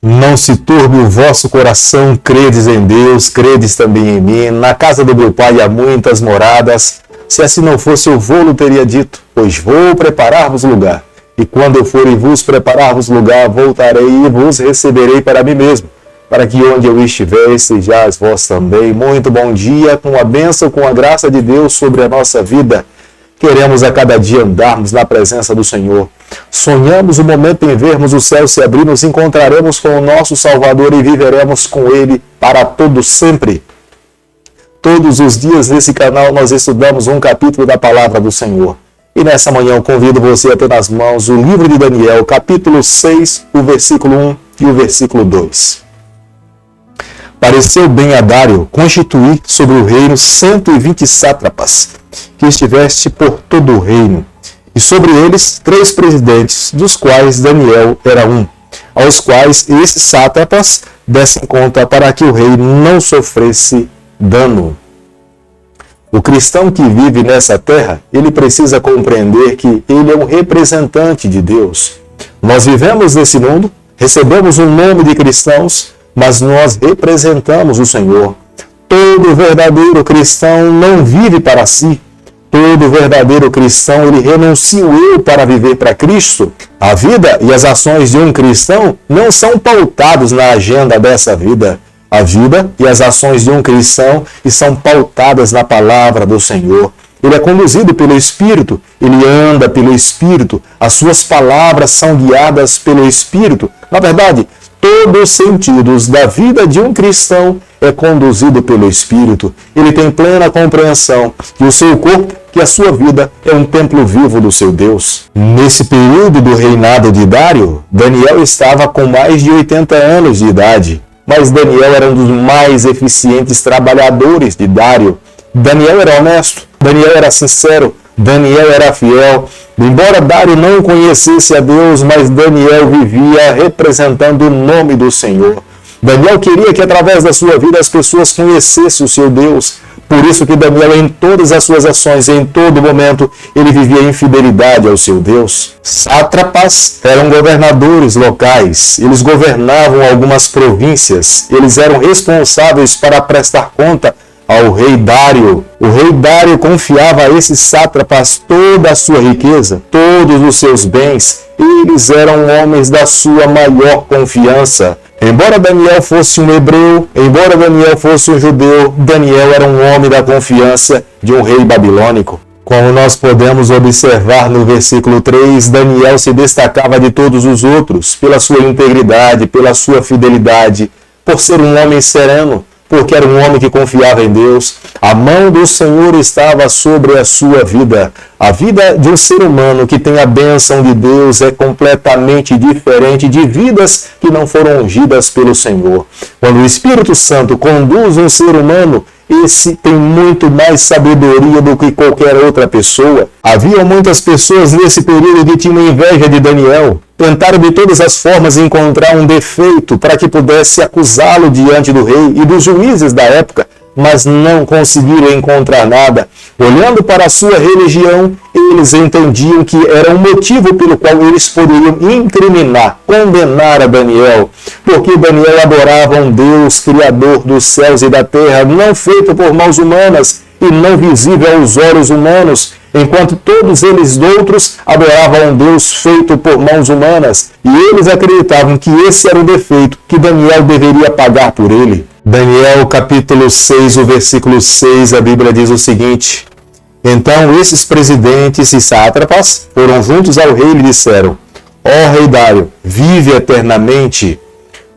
Não se turbe o vosso coração, credes em Deus, credes também em mim. Na casa do meu pai há muitas moradas. Se assim não fosse, eu vou-lo teria dito, pois vou preparar-vos lugar. E quando eu for e vos preparar-vos lugar, voltarei e vos receberei para mim mesmo, para que onde eu estiver, estejais vós também. Muito bom dia, com a bênção, com a graça de Deus sobre a nossa vida. Queremos a cada dia andarmos na presença do Senhor. Sonhamos o momento em vermos o céu se abrir, nos encontraremos com o nosso Salvador e viveremos com Ele para todo sempre. Todos os dias nesse canal nós estudamos um capítulo da Palavra do Senhor. E nessa manhã eu convido você a ter nas mãos o livro de Daniel, capítulo 6, o versículo 1 e o versículo 2. Pareceu bem a Dário constituir sobre o reino 120 sátrapas, que estiveste por todo o reino, e sobre eles 3 presidentes, dos quais Daniel era um, aos quais esses sátrapas dessem conta para que o rei não sofresse dano. O cristão que vive nessa terra, ele precisa compreender que ele é um representante de Deus. Nós vivemos nesse mundo, recebemos o nome de cristãos, mas nós representamos o Senhor. Todo verdadeiro cristão não vive para si. Todo verdadeiro cristão, ele renuncia o eu para viver para Cristo. A vida e as ações de um cristão não são pautados na agenda dessa vida. A vida e as ações de um cristão estão pautadas na palavra do Senhor. Ele é conduzido pelo Espírito, ele anda pelo Espírito, as suas palavras são guiadas pelo Espírito. Na verdade, todos os sentidos da vida de um cristão é conduzido pelo Espírito. Ele tem plena compreensão que o seu corpo, que a sua vida é um templo vivo do seu Deus. Nesse período do reinado de Dário, Daniel estava com mais de 80 anos de idade. Mas Daniel era um dos mais eficientes trabalhadores de Dário. Daniel era honesto, Daniel era sincero, Daniel era fiel. Embora Dário não conhecesse a Deus, mas Daniel vivia representando o nome do Senhor. Daniel queria que através da sua vida as pessoas conhecessem o seu Deus. Por isso que Daniel, em todas as suas ações, em todo momento, ele vivia em fidelidade ao seu Deus. Sátrapas eram governadores locais, eles governavam algumas províncias, eles eram responsáveis para prestar conta ao rei Dário. O rei Dário confiava a esses sátrapas toda a sua riqueza, todos os seus bens. Eles eram homens da sua maior confiança. Embora Daniel fosse um hebreu, embora Daniel fosse um judeu, Daniel era um homem da confiança de um rei babilônico. Como nós podemos observar no versículo 3, Daniel se destacava de todos os outros pela sua integridade, pela sua fidelidade, por ser um homem sereno, porque era um homem que confiava em Deus. A mão do Senhor estava sobre a sua vida. A vida de um ser humano que tem a bênção de Deus é completamente diferente de vidas que não foram ungidas pelo Senhor. Quando o Espírito Santo conduz um ser humano, esse tem muito mais sabedoria do que qualquer outra pessoa. Havia muitas pessoas nesse período que tinham inveja de Daniel. Tentaram de todas as formas encontrar um defeito para que pudesse acusá-lo diante do rei e dos juízes da época, mas não conseguiram encontrar nada. Olhando para a sua religião, eles entendiam que era um motivo pelo qual eles poderiam incriminar, condenar a Daniel, porque Daniel adorava um Deus criador dos céus e da terra, não feito por mãos humanas e não visível aos olhos humanos, enquanto todos eles outros adoravam um Deus feito por mãos humanas, e eles acreditavam que esse era o defeito que Daniel deveria pagar por ele. Daniel capítulo 6, o versículo 6, a Bíblia diz o seguinte: Então esses presidentes e sátrapas foram juntos ao rei e lhe disseram: Ó rei Dário, vive eternamente.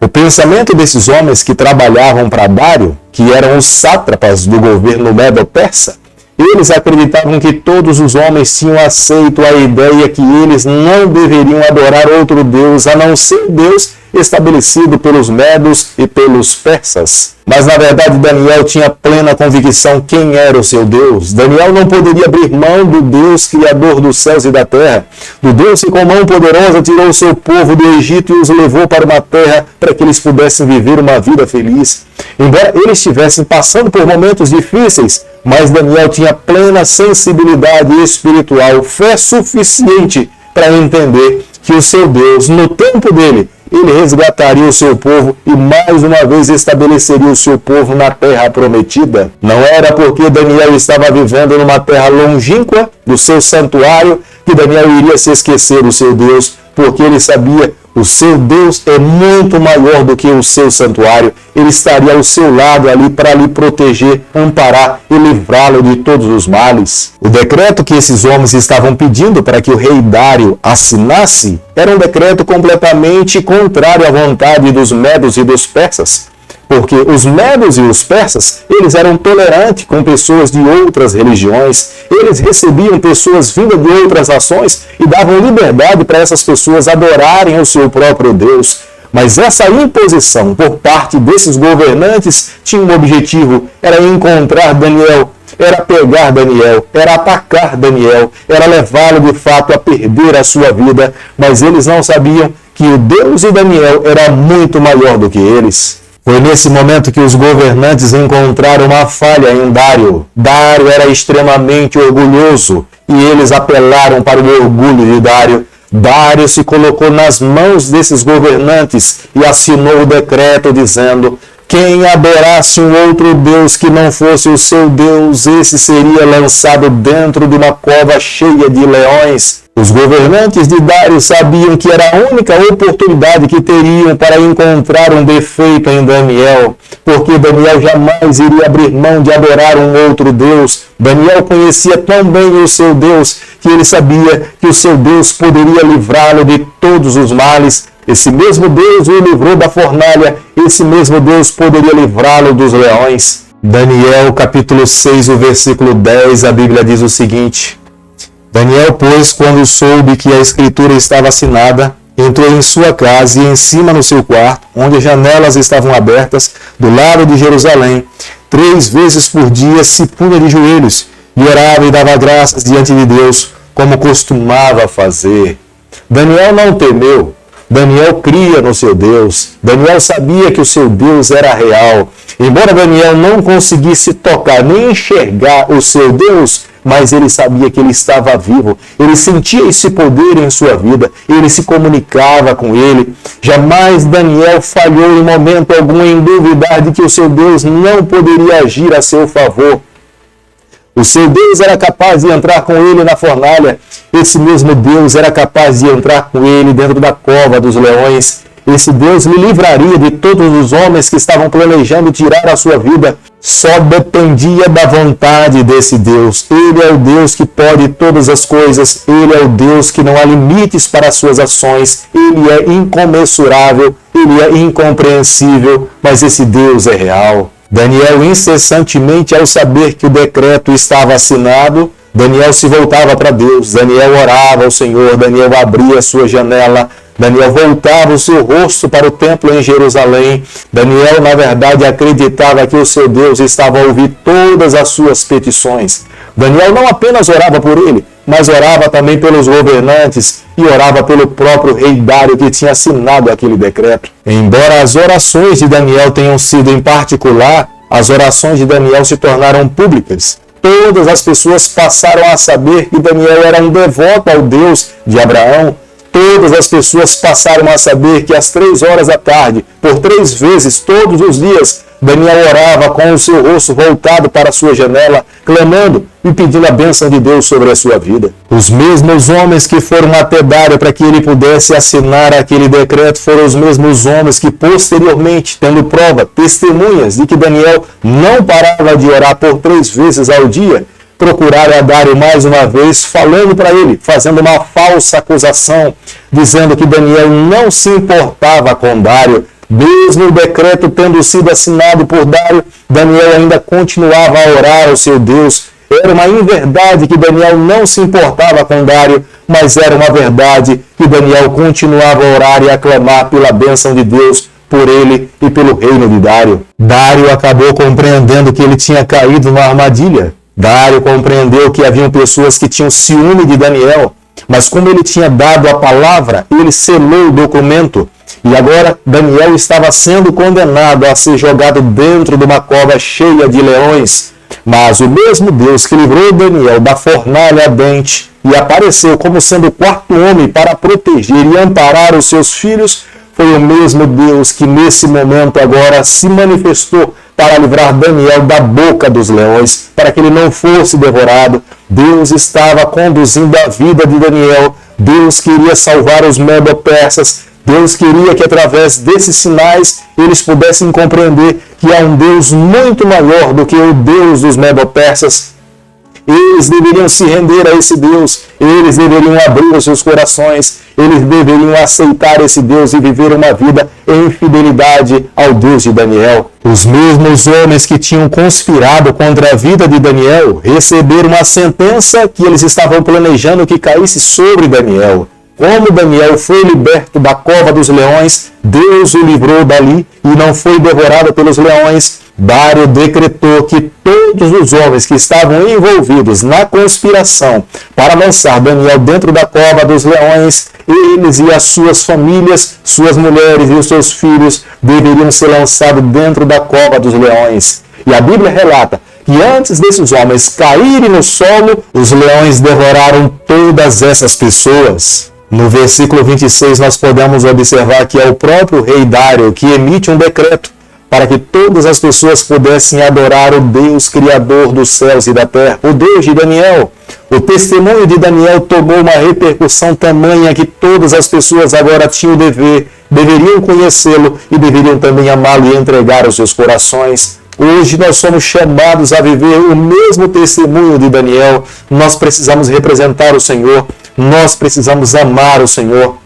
O pensamento desses homens que trabalhavam para Dário, que eram os sátrapas do governo medo-persa, eles acreditavam que todos os homens tinham aceito a ideia que eles não deveriam adorar outro Deus, a não ser Deus estabelecido pelos medos e pelos persas. Mas na verdade Daniel tinha plena convicção quem era o seu Deus. Daniel não poderia abrir mão do Deus criador dos céus e da terra, do Deus que com mão poderosa tirou o seu povo do Egito e os levou para uma terra para que eles pudessem viver uma vida feliz. Embora eles estivessem passando por momentos difíceis, mas Daniel tinha plena sensibilidade espiritual, fé suficiente para entender que o seu Deus, no tempo dele, ele resgataria o seu povo e mais uma vez estabeleceria o seu povo na terra prometida. Não era porque Daniel estava vivendo numa terra longínqua do seu santuário que Daniel iria se esquecer do seu Deus, porque ele sabia o seu Deus é muito maior do que o seu santuário. Ele estaria ao seu lado ali para lhe proteger, amparar e livrá-lo de todos os males. O decreto que esses homens estavam pedindo para que o rei Dário assinasse era um decreto completamente contrário à vontade dos medos e dos persas. Porque os medos e os persas, eles eram tolerantes com pessoas de outras religiões, eles recebiam pessoas vindas de outras nações e davam liberdade para essas pessoas adorarem o seu próprio Deus. Mas essa imposição por parte desses governantes tinha um objetivo, era encontrar Daniel, era pegar Daniel, era atacar Daniel, era levá-lo de fato a perder a sua vida, mas eles não sabiam que o Deus de Daniel era muito maior do que eles. Foi nesse momento que os governantes encontraram uma falha em Dário. Dário era extremamente orgulhoso e eles apelaram para o orgulho de Dário. Dário se colocou nas mãos desses governantes e assinou o decreto dizendo: quem adorasse um outro Deus que não fosse o seu Deus, esse seria lançado dentro de uma cova cheia de leões. Os governantes de Dário sabiam que era a única oportunidade que teriam para encontrar um defeito em Daniel, porque Daniel jamais iria abrir mão de adorar um outro Deus. Daniel conhecia tão bem o seu Deus que ele sabia que o seu Deus poderia livrá-lo de todos os males. Esse mesmo Deus o livrou da fornalha, esse mesmo Deus poderia livrá-lo dos leões. Daniel capítulo 6, o versículo 10, a Bíblia diz o seguinte: Daniel, pois, quando soube que a escritura estava assinada, entrou em sua casa e em cima no seu quarto, onde as janelas estavam abertas, do lado de Jerusalém, 3 vezes por dia se punha de joelhos, e orava e dava graças diante de Deus, como costumava fazer. Daniel não temeu. Daniel cria no seu Deus. Daniel sabia que o seu Deus era real. Embora Daniel não conseguisse tocar nem enxergar o seu Deus, mas ele sabia que ele estava vivo. Ele sentia esse poder em sua vida. Ele se comunicava com ele. Jamais Daniel falhou em momento algum em duvidar de que o seu Deus não poderia agir a seu favor. O seu Deus era capaz de entrar com ele na fornalha. Esse mesmo Deus era capaz de entrar com ele dentro da cova dos leões. Esse Deus lhe livraria de todos os homens que estavam planejando tirar a sua vida. Só dependia da vontade desse Deus. Ele é o Deus que pode todas as coisas. Ele é o Deus que não há limites para as suas ações. Ele é incomensurável. Ele é incompreensível. Mas esse Deus é real. Daniel, incessantemente, ao saber que o decreto estava assinado, Daniel se voltava para Deus. Daniel orava ao Senhor. Daniel abria a sua janela. Daniel voltava o seu rosto para o templo em Jerusalém. Daniel, na verdade, acreditava que o seu Deus estava a ouvir todas as suas petições. Daniel não apenas orava por ele, mas orava também pelos governantes e orava pelo próprio rei Dário que tinha assinado aquele decreto. Embora as orações de Daniel tenham sido em particular, as orações de Daniel se tornaram públicas. Todas as pessoas passaram a saber que Daniel era um devoto ao Deus de Abraão. Todas as pessoas passaram a saber que às 3 horas da tarde, por 3 vezes todos os dias, Daniel orava com o seu rosto voltado para a sua janela, clamando e pedindo a bênção de Deus sobre a sua vida. Os mesmos homens que foram até Dário para que ele pudesse assinar aquele decreto foram os mesmos homens que posteriormente, tendo prova, testemunhas de que Daniel não parava de orar por 3 vezes ao dia, procuraram a Dário mais uma vez, falando para ele, fazendo uma falsa acusação, dizendo que Daniel não se importava com Dário. Mesmo o decreto tendo sido assinado por Dário, Daniel ainda continuava a orar ao seu Deus. Era uma inverdade que Daniel não se importava com Dário, mas era uma verdade que Daniel continuava a orar e a clamar pela bênção de Deus por ele e pelo reino de Dário. Dário acabou compreendendo que ele tinha caído numa armadilha. Dário compreendeu que haviam pessoas que tinham ciúme de Daniel, mas como ele tinha dado a palavra, ele selou o documento. E agora Daniel estava sendo condenado a ser jogado dentro de uma cova cheia de leões. Mas o mesmo Deus que livrou Daniel da fornalha ardente e apareceu como sendo o 4º homem para proteger e amparar os seus filhos, foi o mesmo Deus que nesse momento agora se manifestou para livrar Daniel da boca dos leões, para que ele não fosse devorado. Deus estava conduzindo a vida de Daniel. Deus queria salvar os medo-persas. Deus queria que através desses sinais eles pudessem compreender que há um Deus muito maior do que o Deus dos medo-persas. Eles deveriam se render a esse Deus, eles deveriam abrir os seus corações, eles deveriam aceitar esse Deus e viver uma vida em fidelidade ao Deus de Daniel. Os mesmos homens que tinham conspirado contra a vida de Daniel receberam a sentença que eles estavam planejando que caísse sobre Daniel. Como Daniel foi liberto da cova dos leões, Deus o livrou dali e não foi devorado pelos leões. Dário decretou que todos os homens que estavam envolvidos na conspiração para lançar Daniel dentro da cova dos leões, eles e as suas famílias, suas mulheres e os seus filhos deveriam ser lançados dentro da cova dos leões. E a Bíblia relata que antes desses homens caírem no solo, os leões devoraram todas essas pessoas. No versículo 26 nós podemos observar que é o próprio rei Dário que emite um decreto para que todas as pessoas pudessem adorar o Deus Criador dos céus e da terra, o Deus de Daniel. O testemunho de Daniel tomou uma repercussão tamanha que todas as pessoas agora tinham o dever, deveriam conhecê-lo e deveriam também amá-lo e entregar os seus corações. Hoje nós somos chamados a viver o mesmo testemunho de Daniel. Nós precisamos representar o Senhor, nós precisamos amar o Senhor.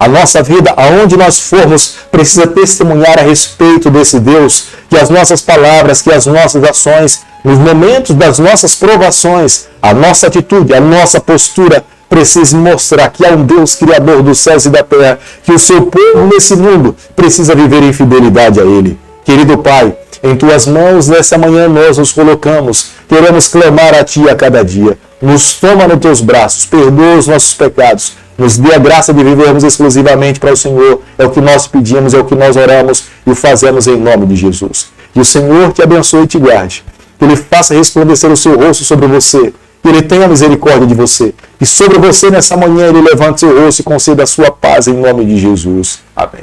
A nossa vida, aonde nós formos, precisa testemunhar a respeito desse Deus, que as nossas palavras, que as nossas ações, nos momentos das nossas provações, a nossa atitude, a nossa postura, precisa mostrar que há um Deus Criador dos céus e da terra, que o seu povo nesse mundo precisa viver em fidelidade a Ele. Querido Pai, em Tuas mãos nessa manhã nós nos colocamos, queremos clamar a Ti a cada dia. Nos toma nos Teus braços, perdoa os nossos pecados, nos dê a graça de vivermos exclusivamente para o Senhor. É o que nós pedimos, é o que nós oramos e o fazemos em nome de Jesus. E o Senhor te abençoe e te guarde. Que Ele faça resplandecer o seu rosto sobre você. Que Ele tenha misericórdia de você. E sobre você nessa manhã Ele levante seu rosto e conceda a sua paz em nome de Jesus. Amém.